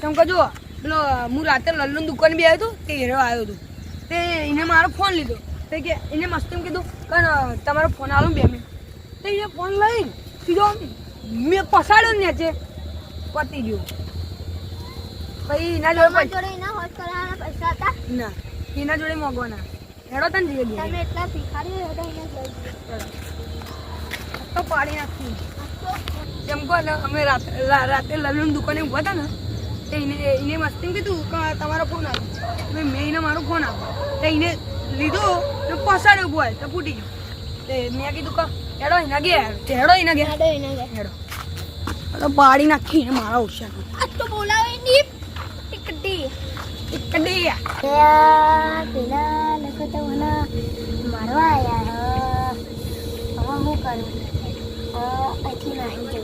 કેમ કે જો પેલો હું રાતે લલ્લુની દુકાન બી આવ્યો હતો તે હીરો આવ્યો હતો તે એને મારો ફોન લીધો તે કે એને મસ્ત એમ કીધું કે તમારો ફોન આલો 2 મિનિટ તો એને ફોન લઈને સીધો મેં પસાડ્યો ને છે પતી ગયો પછી એના જોડે એના હોટ કરવાના પૈસા હતા ના એના જોડે મોગવાના હેડો તને જઈએ તમે એટલા ભિખારી હતા એને લઈ તો પાડી નાખી કેમ કહો ને અમે રાતે લલ્લુની દુકાને ઊભા હતા ને તો એને મસ્તી કીધું કે તમારો ફોન આવ્યો મેં એને મારો ફોન આપ્યો તો એને લીધો ને પસાડ્યો બોય તો ફૂટી ગયો તે મેં કીધું કે હેડો એના ગયા હેડો એના ગયા હેડો તો પાડી નાખી ને મારા હોશિયાર આ તો બોલાવે ની ટિકડી પેલા લોકો તો મને મારવા આવ્યા હવે હું કરું અહીંથી નાહી જવું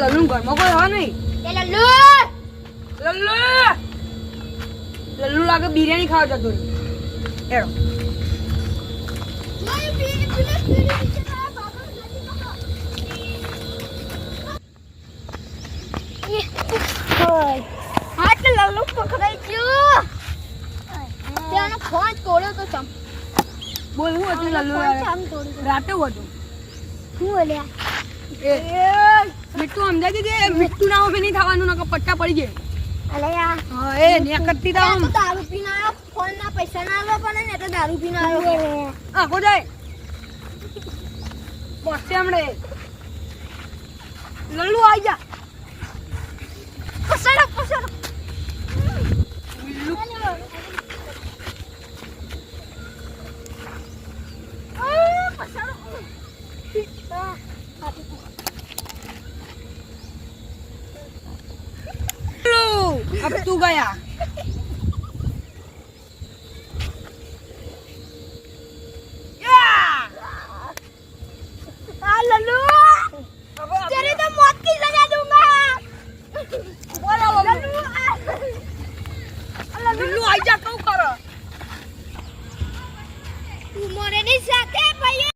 લલ્લુ ઘરમાં કોઈ હોય નહીં લલ્લુ લાગે બિરયાની ખાવા જતો હેડો લલ્લુ પકડાઈ ગયો તેનો ફોન તોડ્યો તો સમ બોલ હું હતું લલ્લુ રાતે હું હતું શું બોલ્યા મીઠું સમજાય કે મીઠું ના હોય નહીં થવાનું નકર પટ્ટા પડી જાય અલે યાર હા એ ને કરતી તા તો દારૂ પીને આવ્યો ફોન ના પૈસા ના આલવા પડે ને તો દારૂ પીને આવ્યો આખો જાય બસ હમણે લલ્લુ આવી જા પસાડો अब तू गया